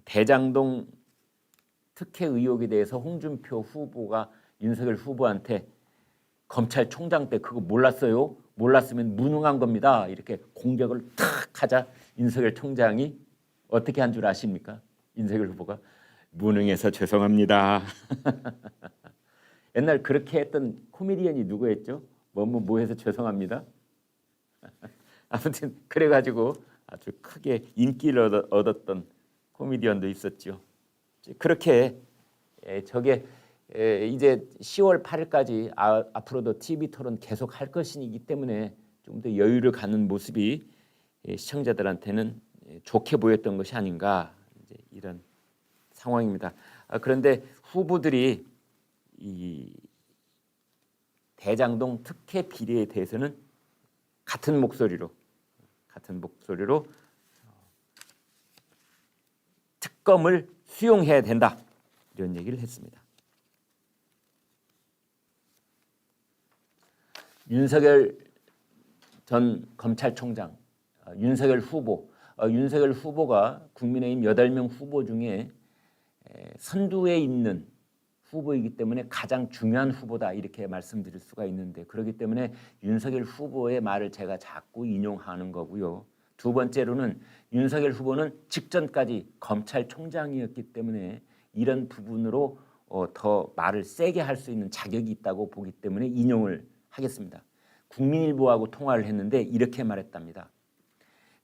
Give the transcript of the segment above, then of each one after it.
대장동 특혜 의혹에 대해서 홍준표 후보가 윤석열 후보한테 검찰총장 때 그거 몰랐어요? 몰랐으면 무능한 겁니다. 이렇게 공격을 탁 하자 윤석열 총장이 어떻게 한 줄 아십니까? 윤석열 후보가 무능해서 죄송합니다. 옛날 그렇게 했던 코미디언이 누구였죠? 뭐 해서 죄송합니다. 아무튼 그래가지고 아주 크게 인기를 얻었던 코미디언도 있었죠. 그렇게 저게 이제 10월 8일까지 앞으로도 TV 토론 계속 할 것이기 때문에 좀 더 여유를 갖는 모습이 시청자들한테는 좋게 보였던 것이 아닌가, 이제 이런 상황입니다. 그런데 후보들이 이 대장동 특혜 비리에 대해서는 같은 목소리로 특검을 수용해야 된다, 이런 얘기를 했습니다. 윤석열 전 검찰총장, 윤석열 후보가 국민의힘 8명 후보 중에 선두에 있는 후보이기 때문에 가장 중요한 후보다, 이렇게 말씀드릴 수가 있는데, 그렇기 때문에 윤석열 후보의 말을 제가 자꾸 인용하는 거고요. 두 번째로는 윤석열 후보는 직전까지 검찰총장이었기 때문에 이런 부분으로 더 말을 세게 할 수 있는 자격이 있다고 보기 때문에 인용을 하겠습니다. 국민일보하고 통화를 했는데 이렇게 말했답니다.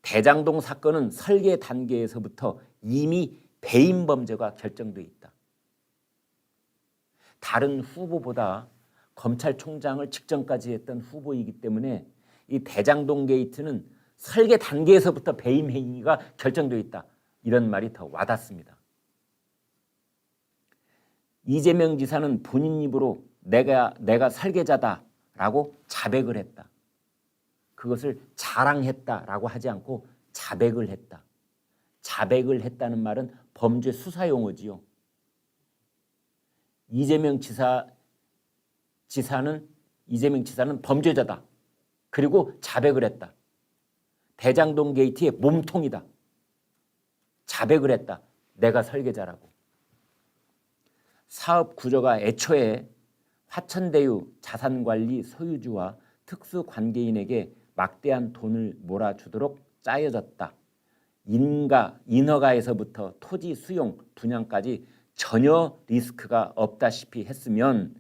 대장동 사건은 설계 단계에서부터 이미 배임 범죄가 결정돼 있다. 다른 후보보다 검찰총장을 직전까지 했던 후보이기 때문에 이 대장동 게이트는 설계 단계에서부터 배임 행위가 결정돼 있다, 이런 말이 더 와닿습니다. 이재명 지사는 본인 입으로 내가 설계자다라고 자백을 했다. 그것을 자랑했다라고 하지 않고 자백을 했다. 자백을 했다는 말은 범죄 수사 용어지요. 이재명 지사는 범죄자다. 그리고 자백을 했다. 대장동 게이트의 몸통이다. 자백을 했다. 내가 설계자라고. 사업 구조가 애초에 화천대유 자산관리 소유주와 특수관계인에게 막대한 돈을 몰아주도록 짜여졌다. 인허가에서부터 토지 수용, 분양까지 전혀 리스크가 없다시피 했으면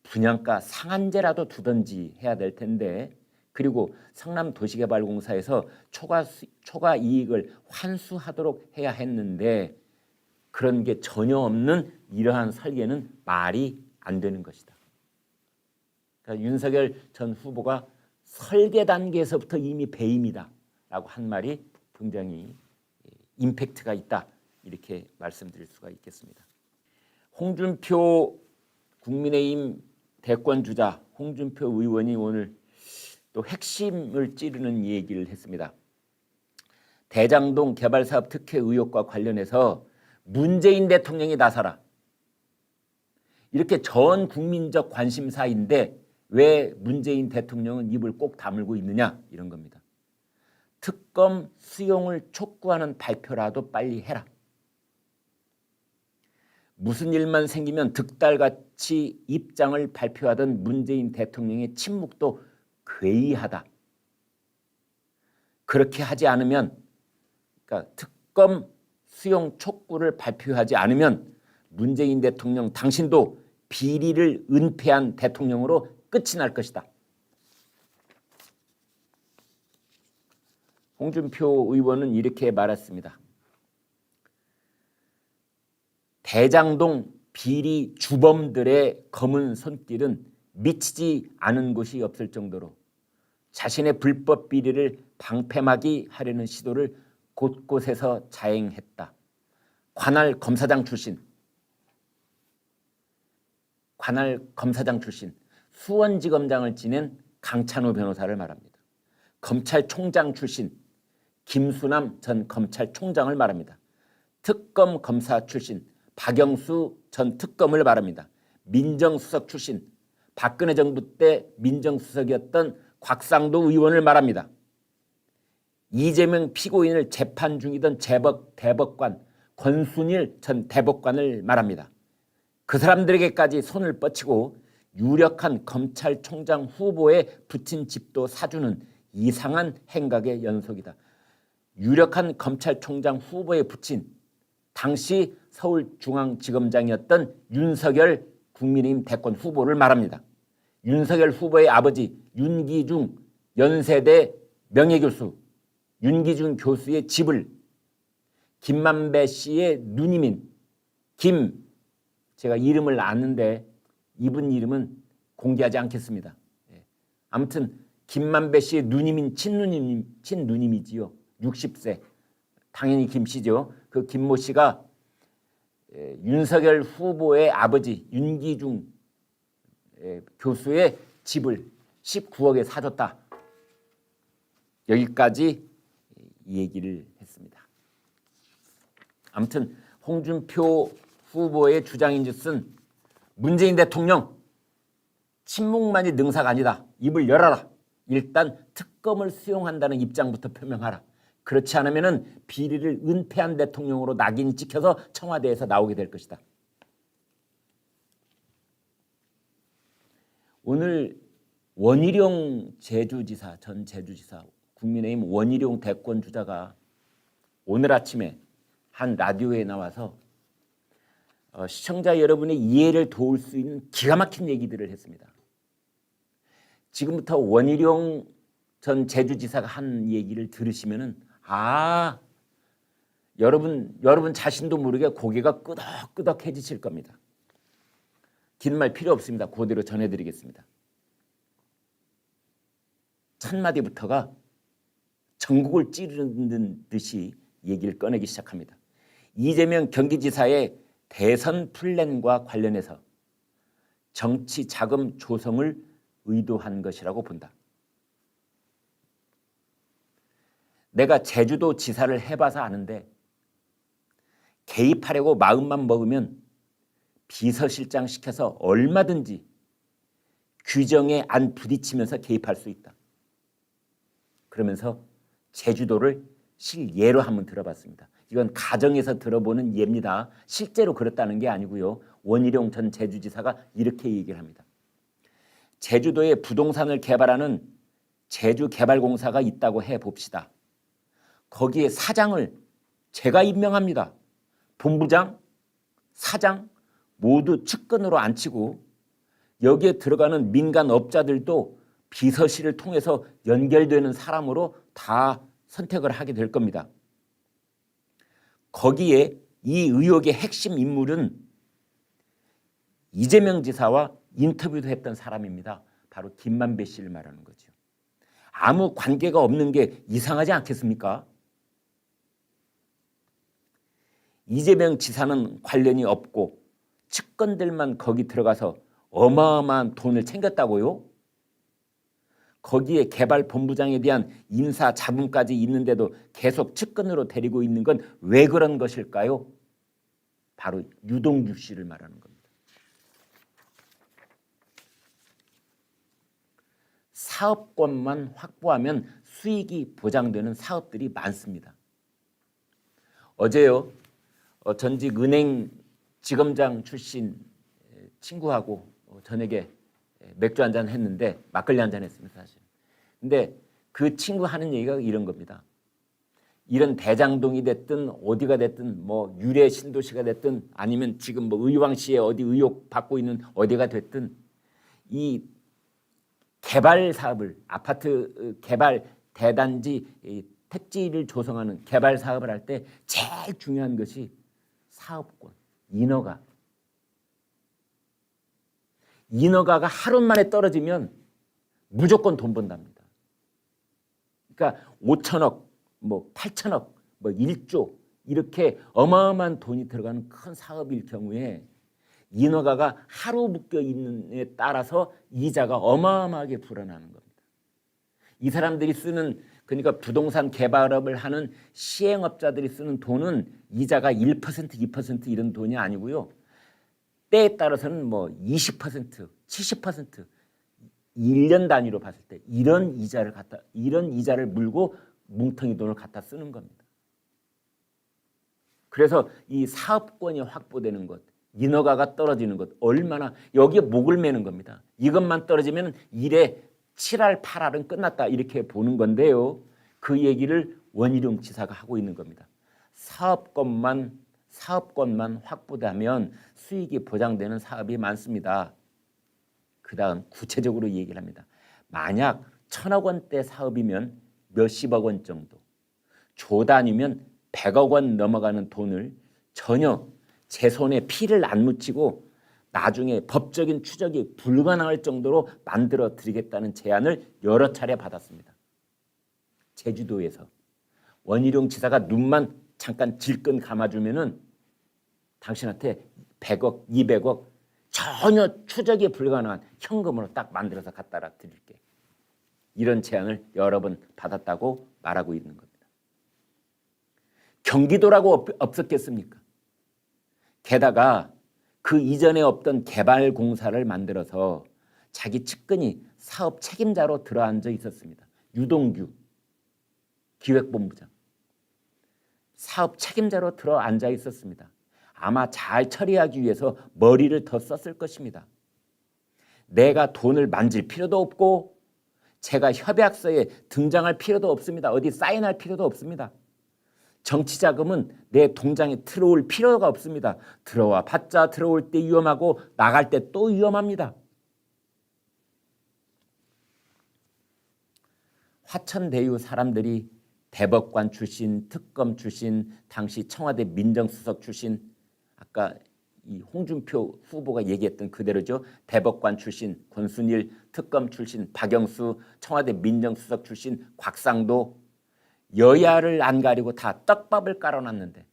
분양가 상한제라도 두던지 해야 될 텐데, 그리고 성남도시개발공사에서 초과 이익을 환수하도록 해야 했는데 그런 게 전혀 없는 이러한 설계는 말이 안 되는 것이다. 그러니까 윤석열 전 후보가 설계 단계에서부터 이미 배임이다 라고 한 말이 굉장히 임팩트가 있다, 이렇게 말씀드릴 수가 있겠습니다. 홍준표 국민의힘 대권주자 홍준표 의원이 오늘 또 핵심을 찌르는 얘기를 했습니다. 대장동 개발사업 특혜 의혹과 관련해서 문재인 대통령이 나서라. 이렇게 전 국민적 관심사인데 왜 문재인 대통령은 입을 꼭 다물고 있느냐, 이런 겁니다. 특검 수용을 촉구하는 발표라도 빨리 해라. 무슨 일만 생기면 득달같이 입장을 발표하던 문재인 대통령의 침묵도 괴이하다. 그렇게 하지 않으면, 그러니까 특검 수용 촉구를 발표하지 않으면 문재인 대통령 당신도 비리를 은폐한 대통령으로 끝이 날 것이다. 홍준표 의원은 이렇게 말했습니다. 대장동 비리 주범들의 검은 손길은 미치지 않은 곳이 없을 정도로 자신의 불법 비리를 방패막이 하려는 시도를 곳곳에서 자행했다. 관할 검사장 출신, 수원지검장을 지낸 강찬호 변호사를 말합니다. 검찰총장 출신 김수남 전 검찰총장을 말합니다. 특검 검사 출신 박영수 전 특검을 말합니다. 민정수석 출신 박근혜 정부 때 민정수석이었던 곽상도 의원을 말합니다. 이재명 피고인을 재판 중이던 대법관 권순일 전 대법관을 말합니다. 그 사람들에게까지 손을 뻗치고 유력한 검찰총장 후보에 붙인 집도 사주는 이상한 행각의 연속이다. 유력한 검찰총장 후보에 붙인 당시 서울중앙지검장이었던 윤석열 국민의힘 대권 후보를 말합니다. 윤석열 후보의 아버지 윤기중 연세대 명예교수 윤기중 교수의 집을 김만배 씨의 누님인 제가 이름을 아는데 이분 이름은 공개하지 않겠습니다. 아무튼 김만배 씨의 누님인 친누님이지요. 60세 당연히 김 씨죠. 그 김모 씨가 윤석열 후보의 아버지 윤기중 교수의 집을 19억에 사줬다. 여기까지 이 얘기를 했습니다. 아무튼 홍준표 후보의 주장인즉슨 문재인 대통령 침묵만이 능사가 아니다. 입을 열어라. 일단 특검을 수용한다는 입장부터 표명하라. 그렇지 않으면 비리를 은폐한 대통령으로 낙인이 찍혀서 청와대에서 나오게 될 것이다. 오늘 원희룡 전 제주지사 국민의힘 원희룡 대권 주자가 오늘 아침에 한 라디오에 나와서 시청자 여러분의 이해를 도울 수 있는 기가 막힌 얘기들을 했습니다. 지금부터 원희룡 전 제주지사가 한 얘기를 들으시면은 여러분 자신도 모르게 고개가 끄덕끄덕해지실 겁니다. 긴 말 필요 없습니다. 그대로 전해드리겠습니다. 첫 마디부터가 전국을 찌르는 듯이 얘기를 꺼내기 시작합니다. 이재명 경기지사의 대선 플랜과 관련해서 정치 자금 조성을 의도한 것이라고 본다. 내가 제주도 지사를 해봐서 아는데 개입하려고 마음만 먹으면 비서실장 시켜서 얼마든지 규정에 안 부딪히면서 개입할 수 있다. 그러면서 제주도를 실예로 한번 들어봤습니다. 이건 가정에서 들어보는 예입니다. 실제로 그렇다는 게 아니고요. 원희룡 전 제주지사가 이렇게 얘기를 합니다. 제주도에 부동산을 개발하는 제주개발공사가 있다고 해봅시다. 거기에 사장을 제가 임명합니다. 본부장, 사장 모두 측근으로 앉히고 여기에 들어가는 민간업자들도 비서실을 통해서 연결되는 사람으로 다 선택을 하게 될 겁니다. 거기에 이 의혹의 핵심 인물은 이재명 지사와 인터뷰도 했던 사람입니다. 바로 김만배 씨를 말하는 거죠. 아무 관계가 없는 게 이상하지 않겠습니까? 이재명 지사는 관련이 없고 측근들만 거기 들어가서 어마어마한 돈을 챙겼다고요? 거기에 개발본부장에 대한 인사 자금까지 있는데도 계속 측근으로 데리고 있는 건 왜 그런 것일까요? 바로 유동규 씨를 말하는 겁니다. 사업권만 확보하면 수익이 보장되는 사업들이 많습니다. 어제요. 전직 은행 지검장 출신 친구하고 저녁에 맥주 한잔 했는데 막걸리 한잔 했습니다. 사실. 근데 그 친구 하는 얘기가 이런 겁니다. 이런 대장동이 됐든 어디가 됐든 뭐 유래 신도시가 됐든 아니면 지금 뭐 의왕시에 어디 의혹 받고 있는 어디가 됐든 이 개발 사업을 아파트 개발 대단지 택지를 조성하는 개발 사업을 할 때 제일 중요한 것이 사업권, 인허가가 하루 만에 떨어지면 무조건 돈 번답니다. 그러니까 5천억, 뭐 8천억, 뭐 1조 이렇게 어마어마한 돈이 들어가는 큰 사업일 경우에 인허가가 하루 묶여 있는에 따라서 이자가 어마어마하게 불어나는 겁니다. 이 사람들이 쓰는 그러니까 부동산 개발업을 하는 시행업자들이 쓰는 돈은 이자가 1%, 2% 이런 돈이 아니고요. 때에 따라서는 뭐 20%, 70% 1년 단위로 봤을 때 이런 이자를 물고 뭉텅이 돈을 갖다 쓰는 겁니다. 그래서 이 사업권이 확보되는 것, 인허가가 떨어지는 것, 얼마나 여기에 목을 매는 겁니다. 이것만 떨어지면 1회 7할 8할은 끝났다 이렇게 보는 건데요. 그 얘기를 원희룡 지사가 하고 있는 겁니다. 사업권만 확보되면 수익이 보장되는 사업이 많습니다. 그 다음 구체적으로 얘기를 합니다. 만약 1,000억 원대 사업이면 몇십억 원 정도, 조 단위면 100억 원 넘어가는 돈을 전혀 제 손에 피를 안 묻히고 나중에 법적인 추적이 불가능할 정도로 만들어 드리겠다는 제안을 여러 차례 받았습니다. 제주도에서 원희룡 지사가 눈만 잠깐 질끈 감아주면은 당신한테 100억, 200억 전혀 추적이 불가능한 현금으로 딱 만들어서 갖다 드릴게. 이런 제안을 여러 번 받았다고 말하고 있는 겁니다. 경기도라고 없었겠습니까? 게다가 그 이전에 없던 개발 공사를 만들어서 자기 측근이 사업 책임자로 들어앉아 있었습니다. 유동규 기획본부장. 사업 책임자로 들어앉아 있었습니다. 아마 잘 처리하기 위해서 머리를 더 썼을 것입니다. 내가 돈을 만질 필요도 없고 제가 협약서에 등장할 필요도 없습니다. 어디 사인할 필요도 없습니다. 정치자금은 내 통장에 들어올 필요가 없습니다. 들어와 봤자 들어올 때 위험하고 나갈 때 또 위험합니다. 화천대유 사람들이 대법관 출신, 특검 출신, 당시 청와대 민정수석 출신, 아까 이 홍준표 후보가 얘기했던 그대로죠. 대법관 출신 권순일, 특검 출신 박영수, 청와대 민정수석 출신 곽상도, 여야를 안 가리고 다 떡밥을 깔아놨는데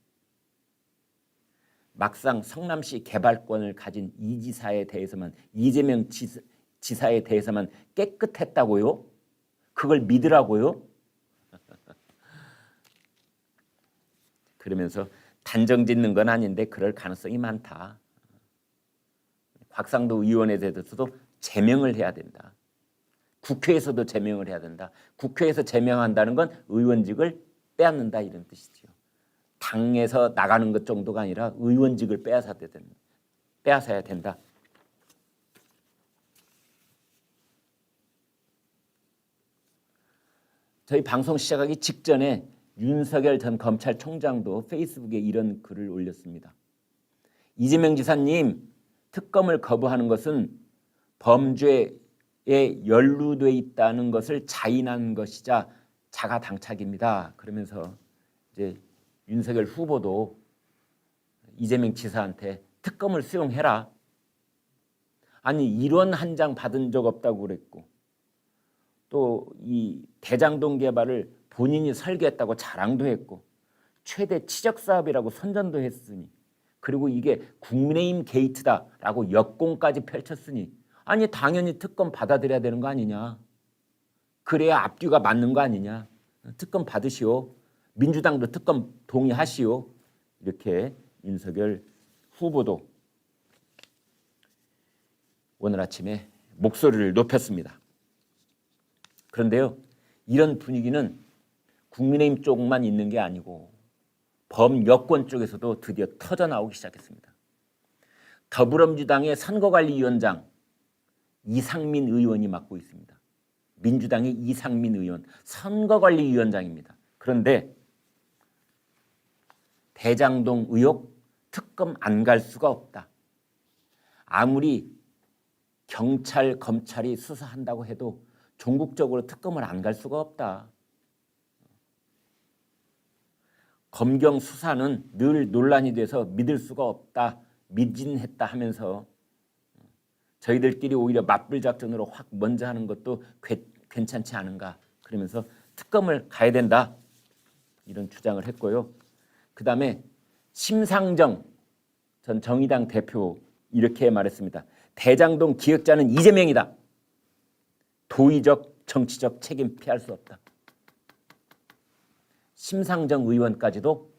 막상 성남시 개발권을 가진 이 지사에 대해서만, 이재명 지사에 대해서만 깨끗했다고요? 그걸 믿으라고요? 그러면서 단정 짓는 건 아닌데 그럴 가능성이 많다. 곽상도 의원에 대해서도 제명을 해야 된다. 국회에서도 제명을 해야 된다. 국회에서 제명한다는 건 의원직을 빼앗는다 이런 뜻이죠. 당에서 나가는 것 정도가 아니라 의원직을 빼앗아야 된다. 저희 방송 시작하기 직전에 윤석열 전 검찰총장도 페이스북에 이런 글을 올렸습니다. 이재명 지사님, 특검을 거부하는 것은 범죄에 연루돼 있다는 것을 자인한 것이자 자가당착입니다. 그러면서 이제 윤석열 후보도 이재명 지사한테 특검을 수용해라. 아니 이런 한 장 받은 적 없다고 그랬고 또 이 대장동 개발을 본인이 설계했다고 자랑도 했고 최대 치적 사업이라고 선전도 했으니 그리고 이게 국민의힘 게이트다라고 역공까지 펼쳤으니 아니 당연히 특검 받아들여야 되는 거 아니냐. 그래야 앞뒤가 맞는 거 아니냐. 특검 받으시오. 민주당도 특검 동의하시오. 이렇게 윤석열 후보도 오늘 아침에 목소리를 높였습니다. 그런데요. 이런 분위기는 국민의힘 쪽만 있는 게 아니고 범여권 쪽에서도 드디어 터져나오기 시작했습니다. 더불어민주당의 선거관리위원장 이상민 의원이 맡고 있습니다. 민주당의 이상민 의원 선거관리위원장입니다. 그런데 대장동 의혹 특검 안 갈 수가 없다. 아무리 경찰, 검찰이 수사한다고 해도 종국적으로 특검을 안 갈 수가 없다. 검경 수사는 늘 논란이 돼서 믿을 수가 없다. 미진했다 하면서 저희들끼리 오히려 맞불 작전으로 확 먼저 하는 것도 괜찮지 않은가. 그러면서 특검을 가야 된다. 이런 주장을 했고요. 그 다음에 심상정 전 정의당 대표 이렇게 말했습니다. 대장동 기획자는 이재명이다. 도의적 정치적 책임 피할 수 없다. 심상정 의원까지도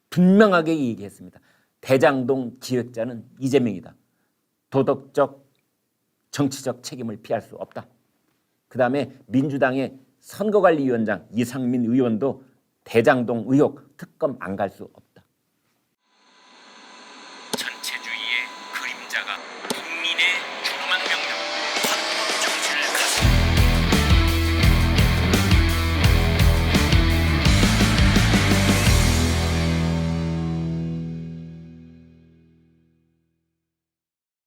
분명하게 얘기했습니다. 대장동 기획자는 이재명이다. 도덕적 정치적 책임을 피할 수 없다. 그 다음에 민주당의 선거관리위원장 이상민 의원도 대장동 의혹 특검 안 갈 수 없다. 진행자가 국민의 중앙 명령